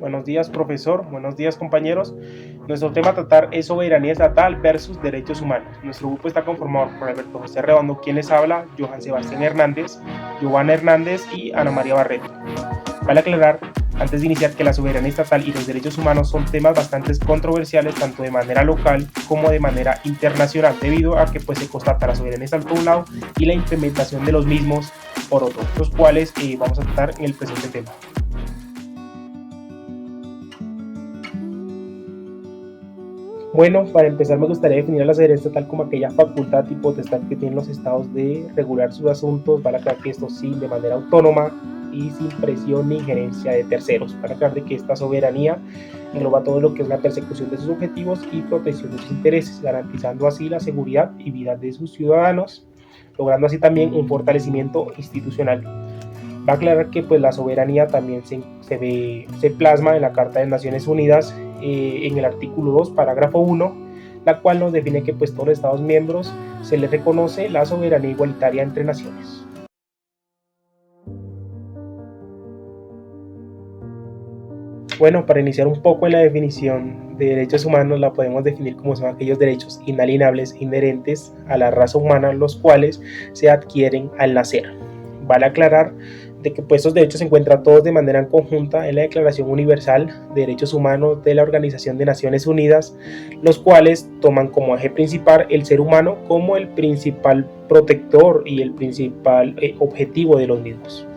Buenos días, profesor. Buenos días, compañeros. Nuestro tema a tratar es soberanía estatal versus derechos humanos. Nuestro grupo está conformado por Alberto José Redondo, quien les habla, Johan Sebastián Hernández, Giovanna Hernández y Ana María Barreto. Vale aclarar, antes de iniciar, que la soberanía estatal y los derechos humanos son temas bastante controversiales tanto de manera local como de manera internacional, debido a que se constata la soberanía estatal por un lado y la implementación de los mismos por otro, los cuales vamos a tratar en el presente tema. Bueno, para empezar me gustaría definir a la soberanía estatal como aquella facultad y potestad que tienen los estados de regular sus asuntos, para aclarar que esto sí, de manera autónoma y sin presión ni injerencia de terceros, para aclarar de que esta soberanía engloba todo lo que es la persecución de sus objetivos y protección de sus intereses, garantizando así la seguridad y vida de sus ciudadanos, logrando así también un fortalecimiento institucional. Va a aclarar que la soberanía también se plasma en la Carta de Naciones Unidas, en el artículo 2, parágrafo 1, la cual nos define que todos los Estados miembros se les reconoce la soberanía igualitaria entre naciones. Bueno, para iniciar un poco en la definición de derechos humanos, la podemos definir como son aquellos derechos inalienables inherentes a la raza humana, los cuales se adquieren al nacer. Vale aclarar de que estos derechos se encuentran todos de manera conjunta en la Declaración Universal de Derechos Humanos de la Organización de Naciones Unidas, los cuales toman como eje principal el ser humano como el principal protector y el principal objetivo de los mismos.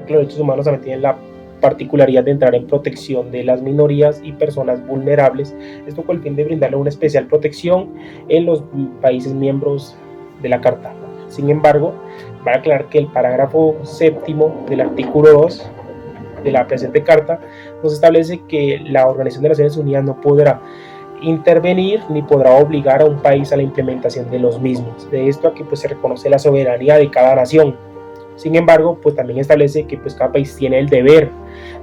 Los derechos humanos también tienen la particularidad de entrar en protección de las minorías y personas vulnerables, esto con el fin de brindarle una especial protección en los países miembros de la Carta. Sin embargo, va a aclarar que el parágrafo séptimo del artículo 2 de la presente Carta nos establece que la Organización de Naciones Unidas no podrá intervenir ni podrá obligar a un país a la implementación de los mismos. De esto a que se reconoce la soberanía de cada nación. Sin embargo, también establece que cada país tiene el deber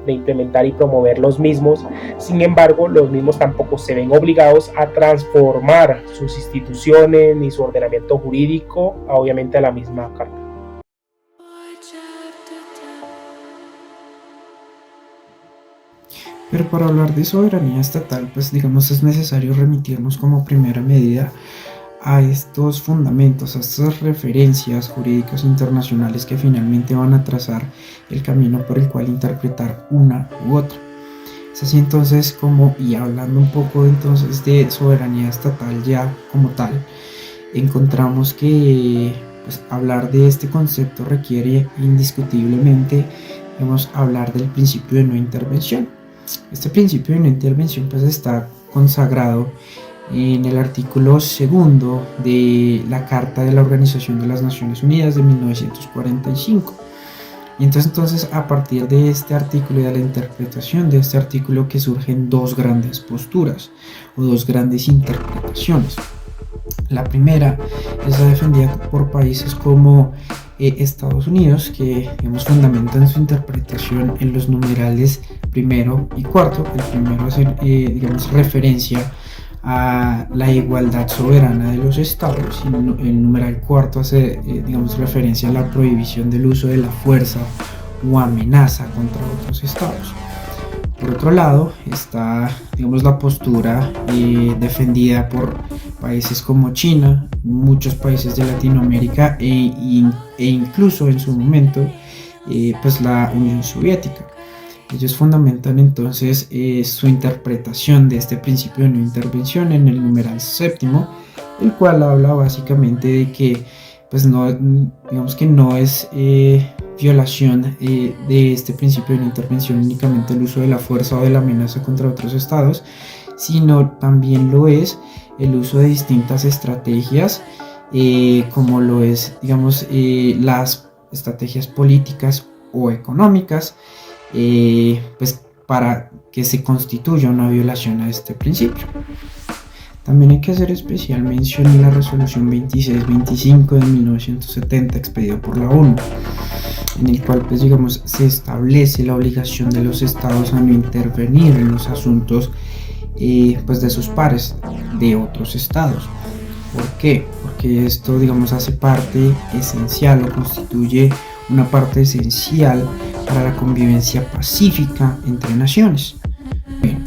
de implementar y promover los mismos. Sin embargo, los mismos tampoco se ven obligados a transformar sus instituciones ni su ordenamiento jurídico, obviamente, a la misma Carta. Pero para hablar de soberanía estatal, es necesario remitirnos como primera medida a estos fundamentos, a estas referencias jurídicas internacionales que finalmente van a trazar el camino por el cual interpretar una u otra. Es así entonces como, y hablando un poco entonces de soberanía estatal ya como tal, encontramos que hablar de este concepto requiere indiscutiblemente hablar del principio de no intervención. Este principio de no intervención está consagrado en el artículo 2 de la Carta de la Organización de las Naciones Unidas de 1945. Y entonces a partir de este artículo y de la interpretación de este artículo que surgen dos grandes posturas o dos grandes interpretaciones. La primera es la defendida por países como Estados Unidos, que fundamentan su interpretación en los numerales primero y cuarto. El primero hace referencia a la igualdad soberana de los estados, y el numeral cuarto hace referencia a la prohibición del uso de la fuerza o amenaza contra otros estados. Por otro lado está la postura defendida por países como China, muchos países de Latinoamérica e incluso en su momento la Unión Soviética. Ellos fundamentan entonces su interpretación de este principio de no intervención en el numeral séptimo, el cual habla básicamente de que no es violación de este principio de no intervención únicamente el uso de la fuerza o de la amenaza contra otros estados, sino también lo es el uso de distintas estrategias, como lo es las estrategias políticas o económicas, para que se constituya una violación a este principio. También hay que hacer especial mención en la resolución 2625 de 1970 expedida por la ONU, en el cual se establece la obligación de los estados a no intervenir en los asuntos de sus pares de otros estados. ¿Por qué? Porque porque esto, digamos, hace parte esencial o constituye una parte esencial para la convivencia pacífica entre naciones. Bien,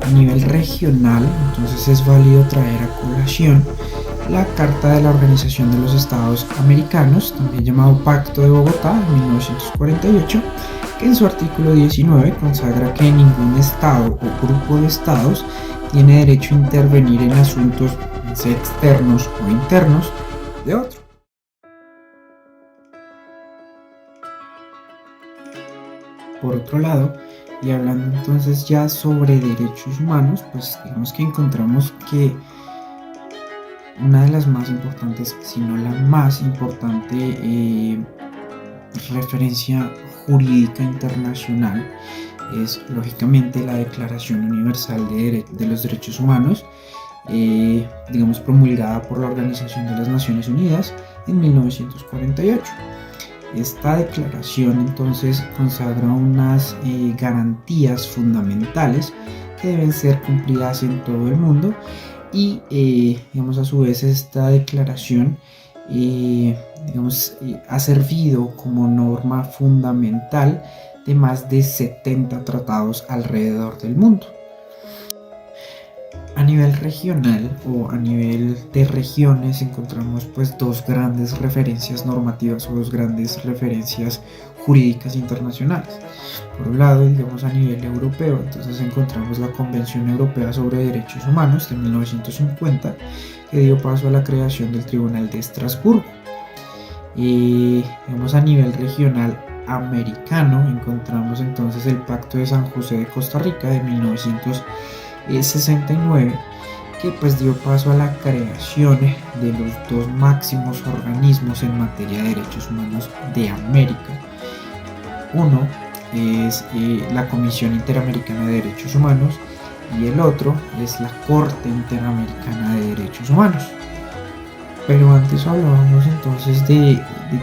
a nivel regional, entonces es válido traer a colación la Carta de la Organización de los Estados Americanos, también llamado Pacto de Bogotá, de 1948, que en su artículo 19 consagra que ningún Estado o grupo de Estados tiene derecho a intervenir en asuntos externos o internos de otro. Por otro lado, y hablando entonces ya sobre derechos humanos, pues digamos que encontramos que una de las más importantes, si no la más importante referencia jurídica internacional es lógicamente la Declaración Universal de los Derechos Humanos, digamos promulgada por la Organización de las Naciones Unidas en 1948. Esta declaración entonces consagra unas garantías fundamentales que deben ser cumplidas en todo el mundo y digamos a su vez esta declaración ha servido como norma fundamental de más de 70 tratados alrededor del mundo. A nivel regional o a nivel de regiones encontramos pues dos grandes referencias normativas o dos grandes referencias jurídicas internacionales. Por un lado, digamos a nivel europeo, entonces encontramos la Convención Europea sobre Derechos Humanos de 1950, que dio paso a la creación del Tribunal de Estrasburgo. Y digamos a nivel regional americano encontramos entonces el Pacto de San José de Costa Rica de 1969, que pues dio paso a la creación de los dos máximos organismos en materia de derechos humanos de América. Uno es la Comisión Interamericana de Derechos Humanos y el otro es la Corte Interamericana de Derechos Humanos. Pero antes hablábamos entonces de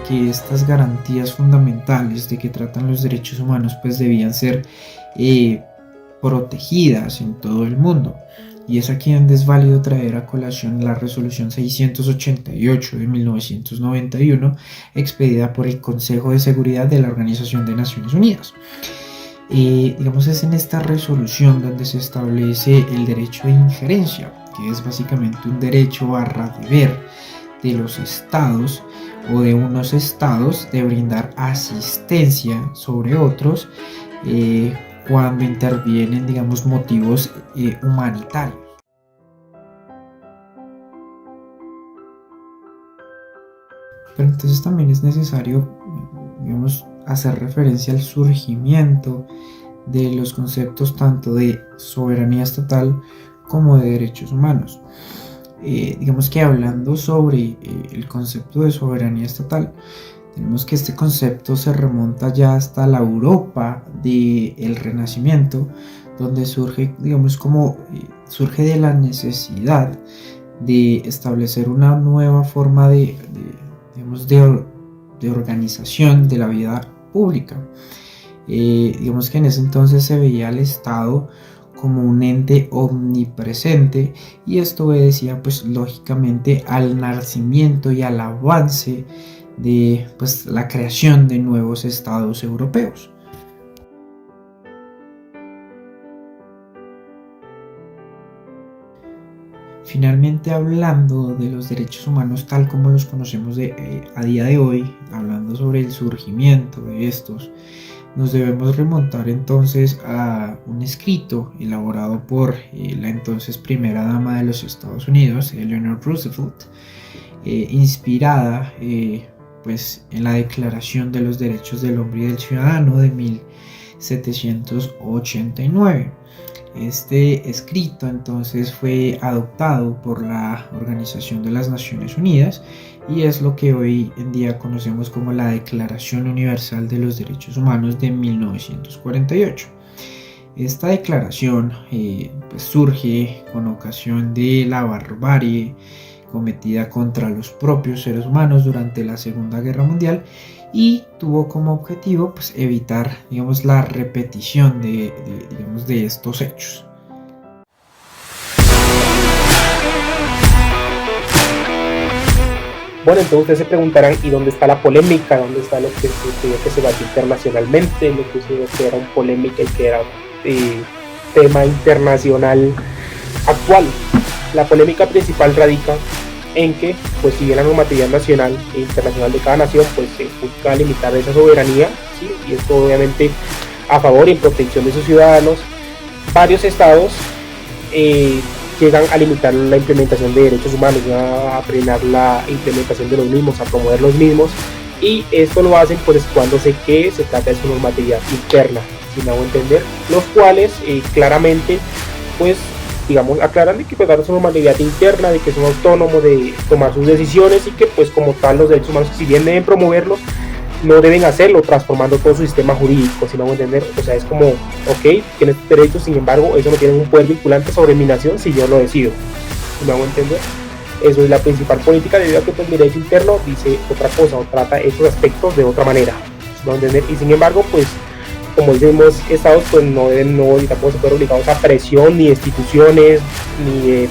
que estas garantías fundamentales de que tratan los derechos humanos pues debían ser protegidas en todo el mundo. Y es aquí donde es válido traer a colación la resolución 688 de 1991 expedida por el Consejo de Seguridad de la Organización de Naciones Unidas. Digamos es en esta resolución donde se establece el derecho de injerencia, que es básicamente un derecho a deber de los estados o de unos estados de brindar asistencia sobre otros cuando intervienen, digamos, motivos humanitarios. Pero entonces también es necesario, digamos, hacer referencia al surgimiento de los conceptos tanto de soberanía estatal como de derechos humanos. Digamos que hablando sobre el concepto de soberanía estatal, tenemos que este concepto se remonta ya hasta la Europa del Renacimiento, donde surge, digamos, surge de la necesidad de establecer una nueva forma de organización de la vida pública. Digamos que en ese entonces se veía al Estado como un ente omnipresente y esto obedecía pues lógicamente al nacimiento y al avance de pues la creación de nuevos estados europeos. Finalmente, hablando de los derechos humanos tal como los conocemos a día de hoy, hablando sobre el surgimiento de estos, nos debemos remontar entonces a un escrito elaborado por la entonces primera dama de los Estados Unidos, Eleanor Roosevelt, inspirada pues en la Declaración de los Derechos del Hombre y del Ciudadano de 1789. Este escrito entonces fue adoptado por la Organización de las Naciones Unidas y es lo que hoy en día conocemos como la Declaración Universal de los Derechos Humanos de 1948. Esta declaración pues surge con ocasión de la barbarie cometida contra los propios seres humanos durante la Segunda Guerra Mundial y tuvo como objetivo pues evitar, digamos, la repetición de estos hechos. Bueno, entonces ustedes se preguntarán, ¿y dónde está la polémica? ¿Dónde está lo que se batió internacionalmente? Lo que era una polémica y que era tema internacional actual. La polémica principal radica en que, pues si bien la normatividad nacional e internacional de cada nación pues se busca limitar esa soberanía, ¿sí? Y esto obviamente a favor y en protección de sus ciudadanos, varios estados llegan a limitar la implementación de derechos humanos, a frenar la implementación de los mismos, a promover los mismos, y esto lo hacen pues cuando que se trata de su normatividad interna, si me hago entender, los cuales claramente pues digamos aclaran de que pues, dar su normatividad interna, de que son autónomos de tomar sus decisiones y que pues como tal los derechos humanos, si bien deben promoverlos, no deben hacerlo transformando todo su sistema jurídico, si me hago entender. O sea, es como, ok, tienes derechos, sin embargo, eso no tiene un poder vinculante sobre mi nación si yo lo decido, si me hago entender. Eso es la principal política, debido a que pues, el derecho interno dice otra cosa o trata estos aspectos de otra manera, si me hago entender. Y sin embargo, pues como decimos, estados pues no deben, no, y tampoco se pueden obligados a presión ni de instituciones ni de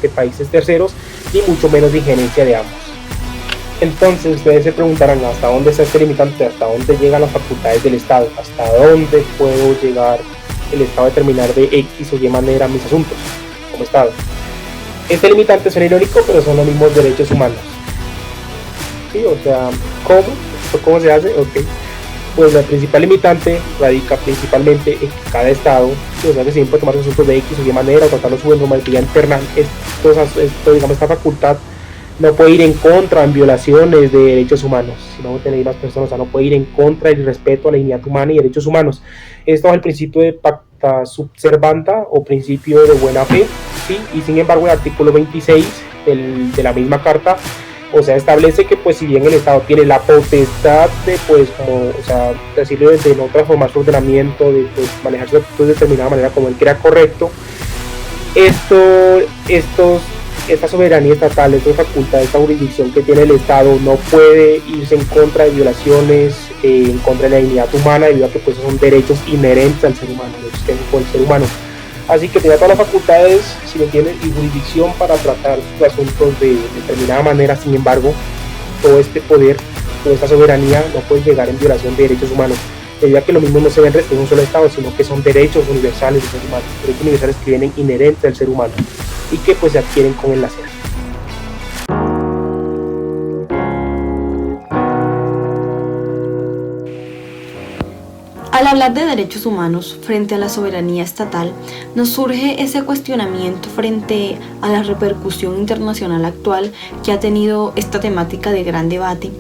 países terceros, ni mucho menos de injerencia de ambos. Entonces ustedes se preguntarán hasta dónde está este limitante, hasta dónde llegan las facultades del Estado, hasta dónde puedo llegar el Estado a determinar de X o Y manera mis asuntos como Estado. Este limitante suena irónico, pero son los mismos derechos humanos. Sí, o sea, ¿cómo se hace? Ok. Pues la principal limitante radica principalmente en que cada estado, o sea que siempre tomar los asuntos de X o Y manera o tratarlos su normatividad interna, digamos, esta facultad no puede ir en contra en violaciones de derechos humanos, sino tener más personas, o sea, no puede ir en contra del respeto a la dignidad humana y derechos humanos. Esto es el principio de pacta sub servanda o principio de buena fe, ¿sí? Y sin embargo el artículo 26 de la misma carta, o sea, establece que pues si bien el Estado tiene la potestad de pues como, o sea, decirlo de no transformar su ordenamiento, de pues manejar sus actitudes de determinada manera como él crea correcto, esta soberanía estatal, esta facultad, esta jurisdicción que tiene el Estado no puede irse en contra de violaciones, en contra de la dignidad humana, debido a que pues son derechos inherentes al ser humano, derechos que tiene el ser humano. Así que tiene todas las facultades, si me entienden, y jurisdicción para tratar sus asuntos de determinada manera. Sin embargo, todo este poder, toda esta soberanía no puede llegar en violación de derechos humanos, debido a que lo mismo no se ven restringidos en un solo Estado, sino que son derechos universales del ser humano, derechos universales que vienen inherentes al ser humano y que pues se adquieren con el nacer. Al hablar de derechos humanos frente a la soberanía estatal, nos surge ese cuestionamiento frente a la repercusión internacional actual que ha tenido esta temática de gran debate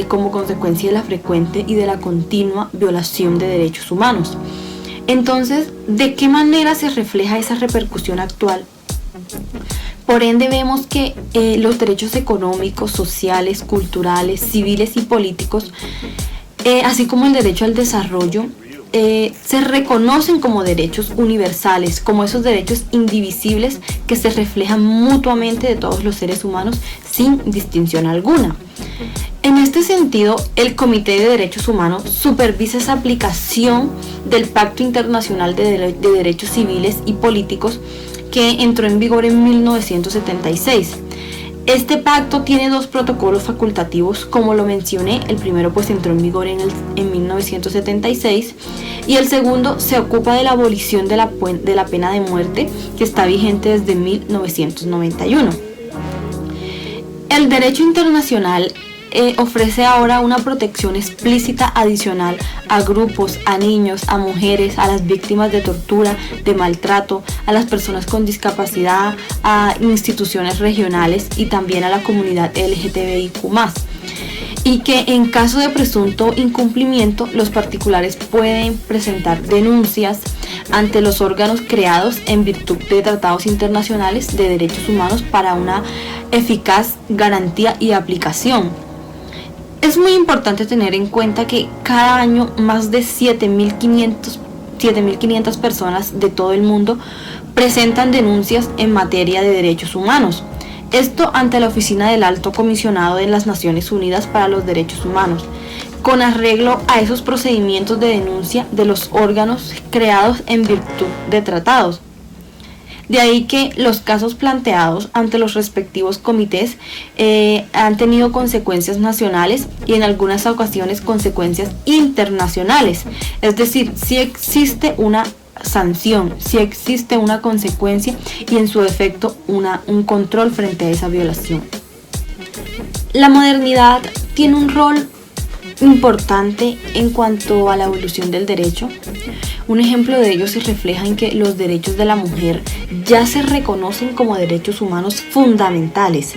como consecuencia de la frecuente y de la continua violación de derechos humanos. Entonces, ¿de qué manera se refleja esa repercusión actual? Por ende, vemos que los derechos económicos, sociales, culturales, civiles y políticos, así como el derecho al desarrollo, se reconocen como derechos universales, como esos derechos indivisibles que se reflejan mutuamente de todos los seres humanos sin distinción alguna. En este sentido, el Comité de Derechos Humanos supervisa esa aplicación del Pacto Internacional de Derechos Civiles y Políticos que entró en vigor en 1976. Este pacto tiene dos protocolos facultativos, como lo mencioné. El primero pues entró en vigor en 1976 y el segundo se ocupa de la abolición de la pena de muerte, que está vigente desde 1991. El derecho internacional ofrece ahora una protección explícita adicional a grupos, a niños, a mujeres, a las víctimas de tortura, de maltrato, a las personas con discapacidad, a instituciones regionales y también a la comunidad LGTBIQ+. Y que en caso de presunto incumplimiento, los particulares pueden presentar denuncias ante los órganos creados en virtud de tratados internacionales de derechos humanos para una eficaz garantía y aplicación. Es muy importante tener en cuenta que cada año más de 7.500 personas de todo el mundo presentan denuncias en materia de derechos humanos. Esto ante la Oficina del Alto Comisionado de las Naciones Unidas para los Derechos Humanos, con arreglo a esos procedimientos de denuncia de los órganos creados en virtud de tratados. De ahí que los casos planteados ante los respectivos comités han tenido consecuencias nacionales y en algunas ocasiones consecuencias internacionales. Es decir, si existe una sanción, si existe una consecuencia y en su efecto un control frente a esa violación. La modernidad tiene un rol importante en cuanto a la evolución del derecho. Un ejemplo de ello se refleja en que los derechos de la mujer ya se reconocen como derechos humanos fundamentales.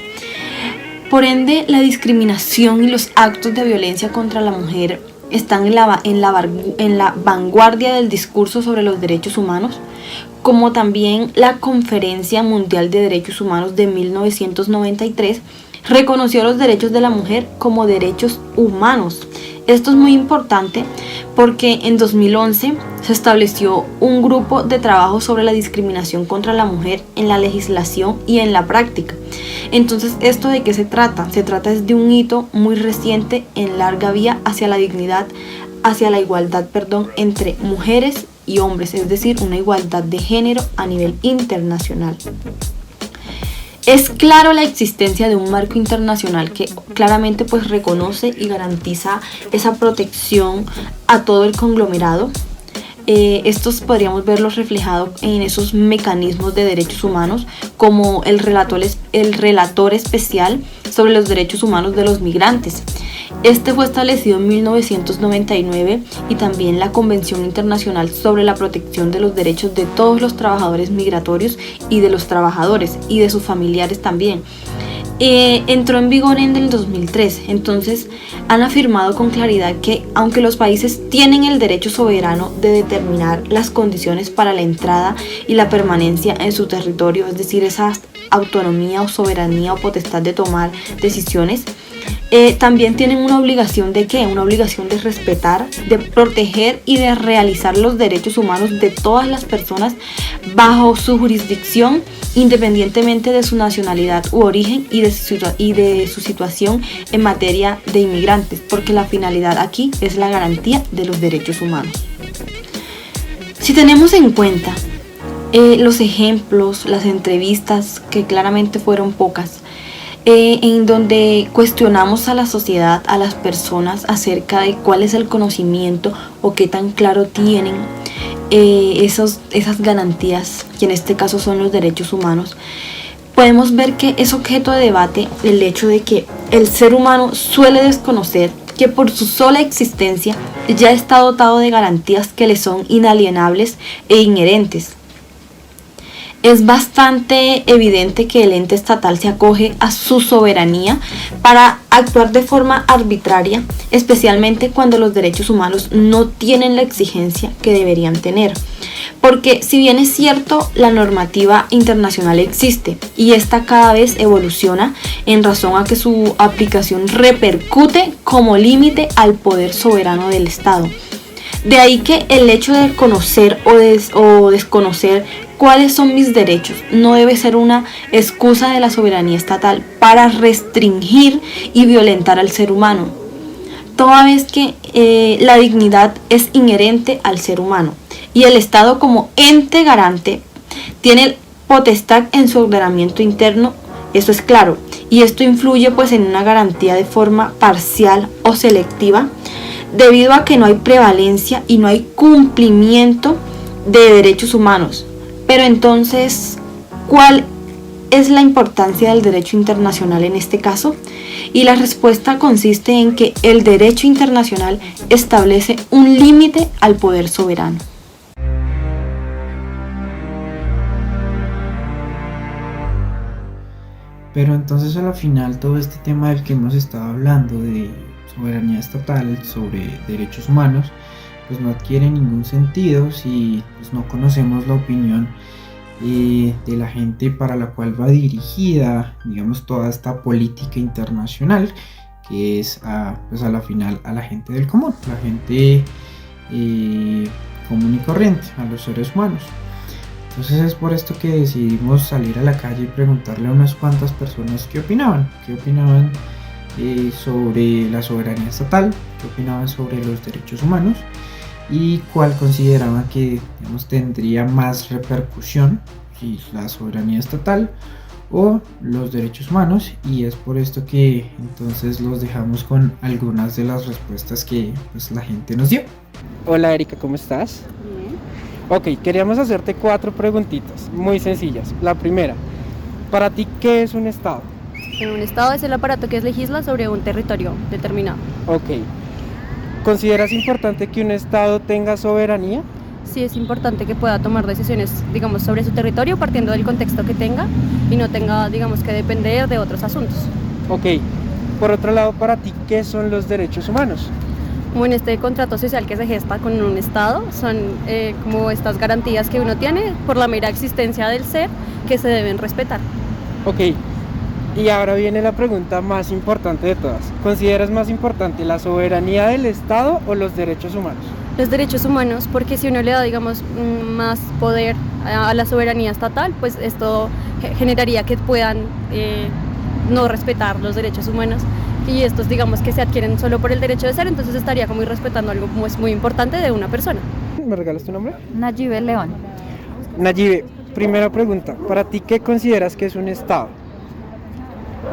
Por ende, la discriminación y los actos de violencia contra la mujer están en la vanguardia del discurso sobre los derechos humanos, como también la Conferencia Mundial de Derechos Humanos de 1993 reconoció los derechos de la mujer como derechos humanos. Esto es muy importante porque en 2011 se estableció un grupo de trabajo sobre la discriminación contra la mujer en la legislación y en la práctica. Entonces, ¿esto de qué se trata? Se trata de un hito muy reciente en larga vía hacia la dignidad, hacia la igualdad, entre mujeres y hombres, es decir, una igualdad de género a nivel internacional. Es claro la existencia de un marco internacional que claramente reconoce y garantiza esa protección a todo el conglomerado. Estos podríamos verlos reflejados en esos mecanismos de derechos humanos como el relator especial sobre los derechos humanos de los migrantes. Este fue establecido en 1999 y también la Convención Internacional sobre la Protección de los Derechos de todos los trabajadores migratorios y de los trabajadores y de sus familiares también. Entró en vigor en el 2003, entonces han afirmado con claridad que aunque los países tienen el derecho soberano de determinar las condiciones para la entrada y la permanencia en su territorio, es decir, esa autonomía o soberanía o potestad de tomar decisiones, también tienen una obligación de ¿qué? Una obligación de respetar, de proteger y de realizar los derechos humanos de todas las personas bajo su jurisdicción, independientemente de su nacionalidad u origen y de su situación en materia de inmigrantes, porque la finalidad aquí es la garantía de los derechos humanos. Si tenemos en cuenta los ejemplos, las entrevistas, que claramente fueron pocas, en donde cuestionamos a la sociedad, a las personas acerca de cuál es el conocimiento o qué tan claro tienen esas garantías, que en este caso son los derechos humanos, podemos ver que es objeto de debate el hecho de que el ser humano suele desconocer que por su sola existencia ya está dotado de garantías que le son inalienables e inherentes. Es bastante evidente que el ente estatal se acoge a su soberanía para actuar de forma arbitraria, especialmente cuando los derechos humanos no tienen la exigencia que deberían tener. Porque si bien es cierto, la normativa internacional existe y esta cada vez evoluciona en razón a que su aplicación repercute como límite al poder soberano del Estado. De ahí que el hecho de conocer o desconocer cuáles son mis derechos no debe ser una excusa de la soberanía estatal para restringir y violentar al ser humano, toda vez que la dignidad es inherente al ser humano y el Estado como ente garante tiene potestad en su ordenamiento interno, eso es claro, y esto influye en una garantía de forma parcial o selectiva, debido a que no hay prevalencia y no hay cumplimiento de derechos humanos. Pero entonces, ¿cuál es la importancia del derecho internacional en este caso? Y la respuesta consiste en que el derecho internacional establece un límite al poder soberano. Pero entonces a la final todo este tema del que hemos estado hablando de soberanía estatal sobre derechos humanos pues no adquiere ningún sentido si no conocemos la opinión de la gente para la cual va dirigida, digamos, toda esta política internacional, que es a la final a la gente del común, la gente común y corriente, a los seres humanos. Entonces es por esto que decidimos salir a la calle y preguntarle a unas cuantas personas qué opinaban sobre la soberanía estatal, qué opinaban sobre los derechos humanos y cuál consideraban que tendría más repercusión si la soberanía estatal o los derechos humanos, y es por esto que entonces los dejamos con algunas de las respuestas que pues, la gente nos dio. Hola Erika, ¿cómo estás? Bien. Ok, queríamos hacerte 4 preguntitas muy sencillas. La primera, para ti, ¿qué es un Estado? Un Estado es el aparato que legisla sobre un territorio determinado. Ok, ¿consideras importante que un Estado tenga soberanía? Sí es importante que pueda tomar decisiones, digamos, sobre su territorio partiendo del contexto que tenga y no tenga, digamos, que depender de otros asuntos. Ok, por otro lado, para ti, ¿qué son los derechos humanos? Como en este contrato social que se gesta con un Estado, son como estas garantías que uno tiene por la mera existencia del ser que se deben respetar. Ok, y ahora viene la pregunta más importante de todas. ¿Consideras más importante la soberanía del Estado o los derechos humanos? Los derechos humanos, porque si uno le da, digamos, más poder a la soberanía estatal, pues esto generaría que puedan no respetar los derechos humanos, y estos, digamos, que se adquieren solo por el derecho de ser, entonces estaría como irrespetando algo como es muy importante de una persona. ¿Me regalas tu nombre? Nayibe León. Nayibe, primera pregunta. ¿Para ti qué consideras que es un Estado?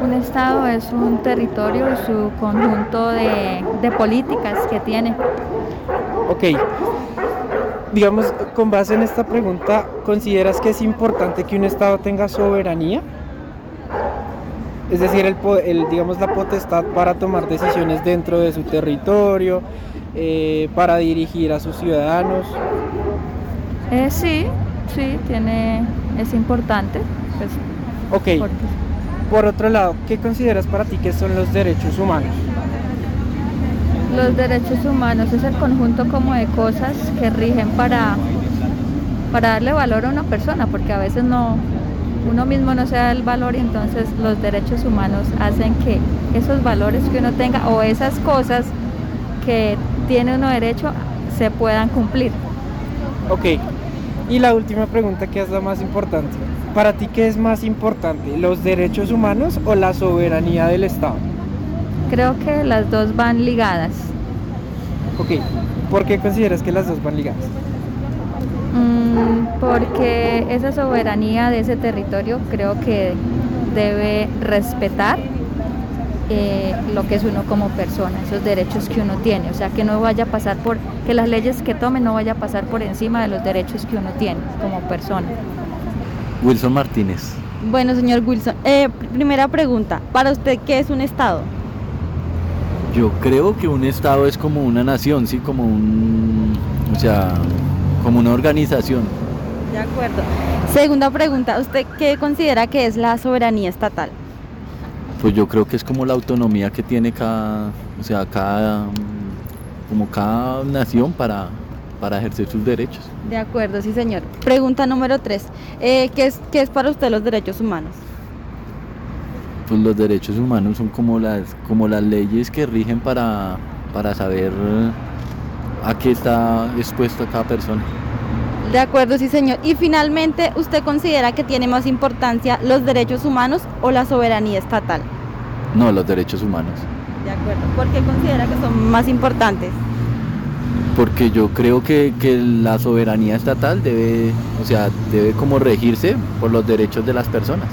Un Estado es un territorio y su conjunto de políticas que tiene. Ok, digamos, con base en esta pregunta, ¿consideras que es importante que un Estado tenga soberanía? Es decir, digamos, la potestad para tomar decisiones dentro de su territorio, para dirigir a sus ciudadanos. Sí, es importante. Pues, Ok, porque por otro lado, ¿qué consideras para ti que son los derechos humanos? los derechos humanos es el conjunto como de cosas que rigen para darle valor a una persona, porque a veces uno mismo no se da el valor, y entonces los derechos humanos hacen que esos valores que uno tenga o esas cosas que tiene uno derecho se puedan cumplir. Ok, y la última pregunta, que es la más importante. ¿Para ti qué es más importante, los derechos humanos o la soberanía del Estado? Creo que las dos van ligadas. Ok, ¿por qué consideras que las dos van ligadas? Porque esa soberanía de ese territorio creo que debe respetar lo que es uno como persona, esos derechos que uno tiene, o sea, que no vaya a pasar que las leyes que tome no vaya a pasar por encima de los derechos que uno tiene como persona. Wilson Martínez. Bueno, señor Wilson, primera pregunta, ¿para usted qué es un Estado? Yo creo que un Estado es como una nación, sí, como como una organización. De acuerdo. Segunda pregunta, ¿usted qué considera que es la soberanía estatal? Pues yo creo que es como la autonomía que tiene cada nación para ejercer sus derechos. De acuerdo, sí, señor. Pregunta número 3, ¿qué es para usted los derechos humanos? Pues los derechos humanos son como las leyes que rigen para saber a qué está expuesta cada persona. De acuerdo, sí, señor. Y finalmente, ¿usted considera que tiene más importancia los derechos humanos o la soberanía estatal? No, los derechos humanos. De acuerdo. ¿Por qué considera que son más importantes? Porque yo creo que la soberanía estatal debe como regirse por los derechos de las personas.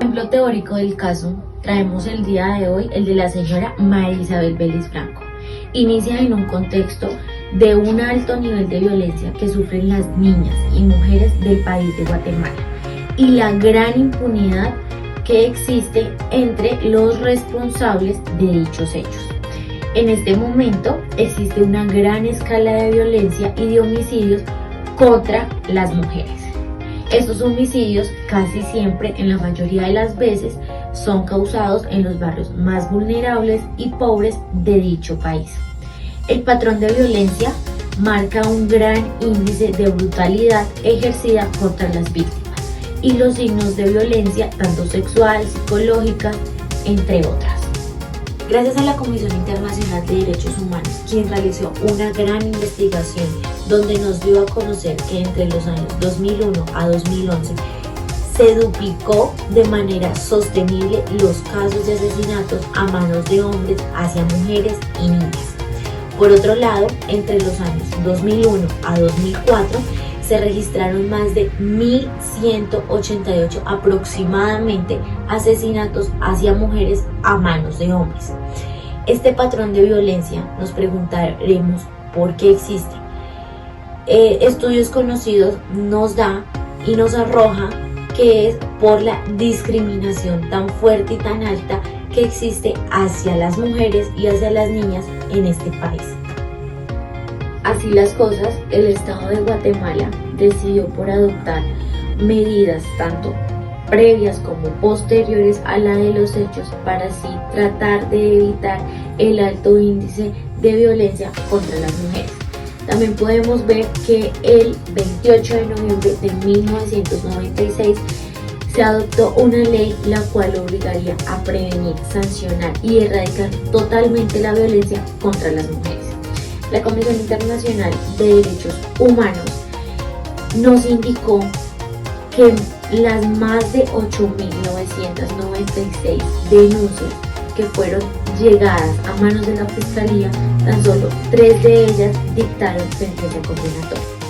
Ejemplo teórico del caso, traemos el día de hoy el de la señora María Isabel Vélez Franco. Inicia en un contexto de un alto nivel de violencia que sufren las niñas y mujeres del país de Guatemala y la gran impunidad que existe entre los responsables de dichos hechos. En este momento existe una gran escala de violencia y de homicidios contra las mujeres. Estos homicidios casi siempre, en la mayoría de las veces, son causados en los barrios más vulnerables y pobres de dicho país. El patrón de violencia marca un gran índice de brutalidad ejercida contra las víctimas y los signos de violencia, tanto sexual, psicológica, entre otras. Gracias a la Comisión Internacional de Derechos Humanos, quien realizó una gran investigación donde nos dio a conocer que entre los años 2001 a 2011 se duplicó de manera sostenible los casos de asesinatos a manos de hombres hacia mujeres y niñas. Por otro lado, entre los años 2001 a 2004 se registraron más de 1.188 aproximadamente asesinatos hacia mujeres a manos de hombres. Este patrón de violencia nos preguntaremos por qué existe. Estudios conocidos nos da y nos arroja que es por la discriminación tan fuerte y tan alta que existe hacia las mujeres y hacia las niñas en este país. Así las cosas, el Estado de Guatemala decidió por adoptar medidas tanto previas como posteriores a la de los hechos para así tratar de evitar el alto índice de violencia contra las mujeres. También podemos ver que el 28 de noviembre de 1996 se adoptó una ley la cual obligaría a prevenir, sancionar y erradicar totalmente la violencia contra las mujeres. La Comisión Internacional de Derechos Humanos nos indicó que las más de 8.996 denuncias que fueron llegadas a manos de la Fiscalía, tan solo 3 de ellas dictaron sentencia condenatoria.